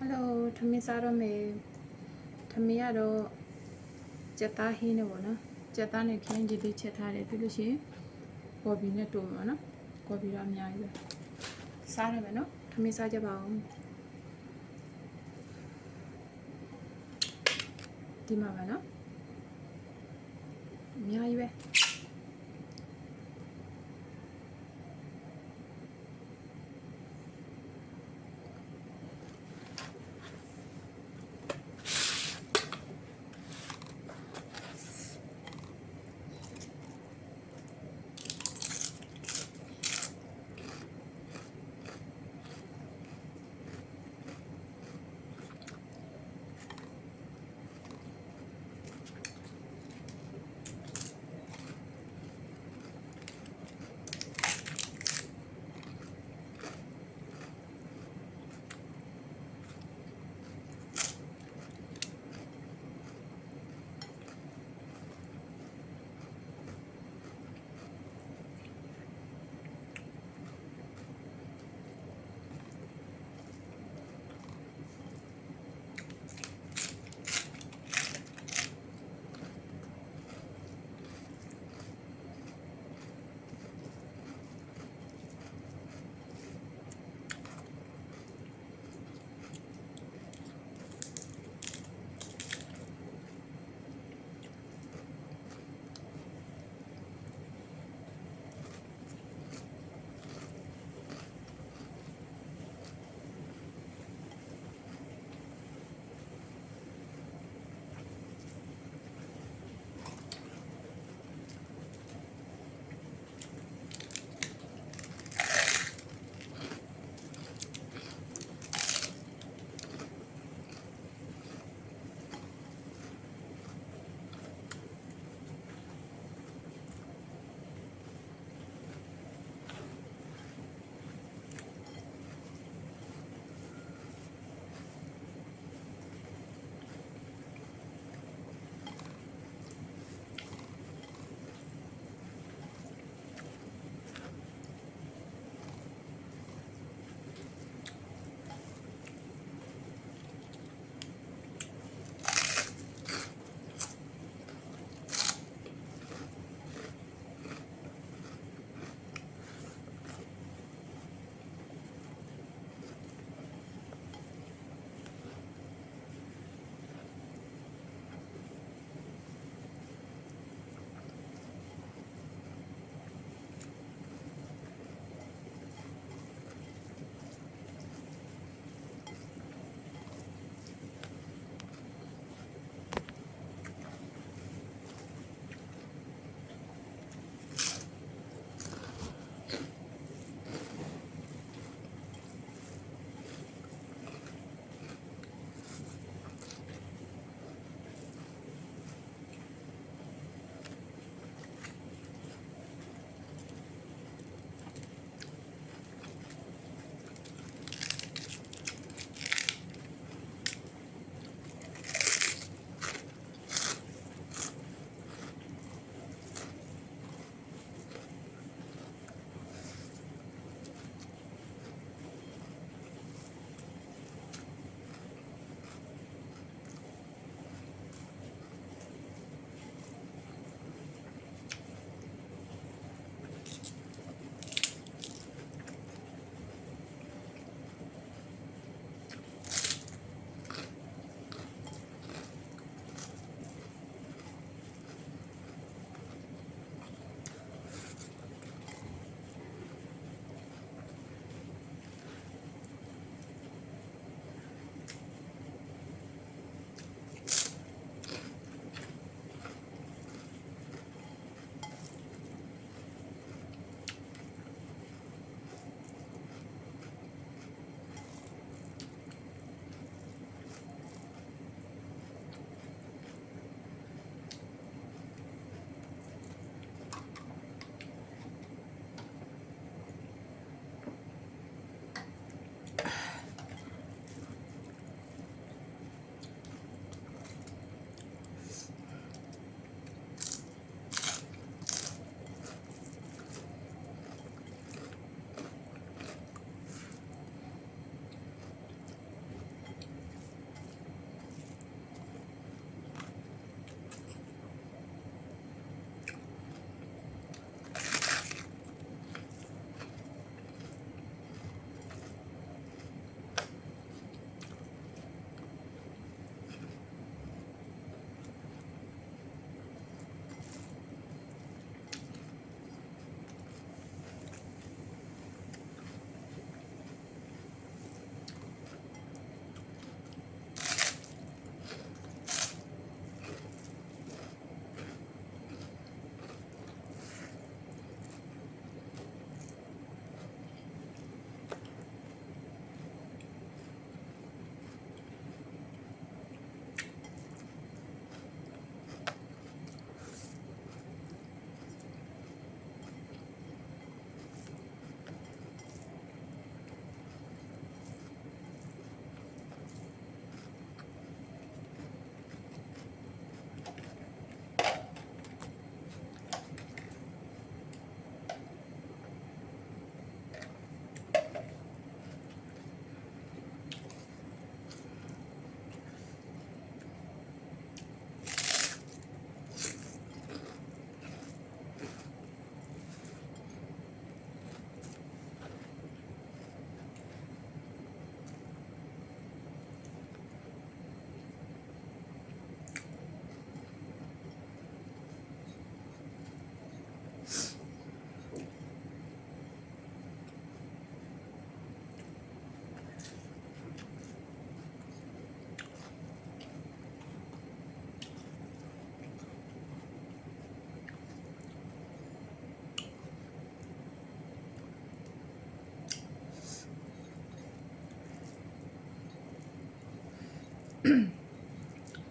Hello, Thami Saro me Thamiaro Jata Hino, Jatan and King Jidi Chetare, Pilushi, Bobby Netumana, Bobby Ramya. Saravano, Thami Sajabao Dimavana Miaive.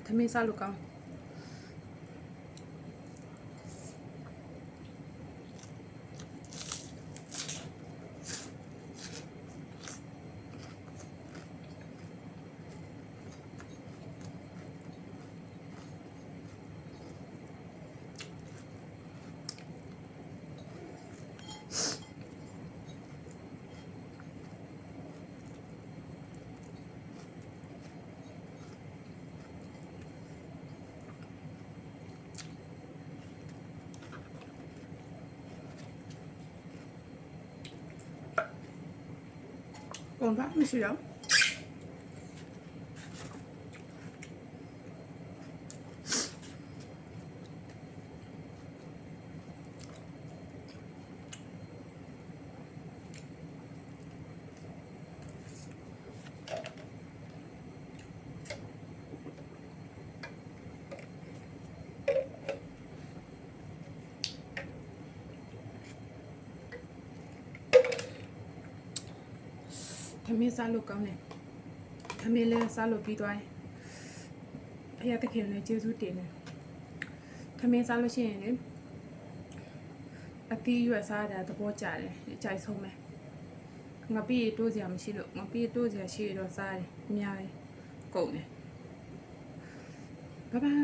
ထမင်းစားလို့ကောင်းကုန်ပါမရှိတော့ထမင်းစားလို့ကောင်းတယ်ထမင်းလည်းစားလို့ပြီးသွားရင်ဖခင်တခင်လည်းကျေးဇူးတင်တယ်ထမင်းစားလို့ရှိရင်လေအတီးရွက်စားတာသဘောကျတယ်အကြိုက်ဆုံးပဲငါပြီးတိုးစရာမရှိလို့ငါပြီးတိုးစရာရှိတော့စားတယ်အများကြီးကုန်တယ်ဘိုင်ဘိုင်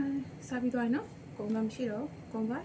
စားပြီးသွားရင်နော်ကုန်တော့မရှိတော့ကုန်ပါ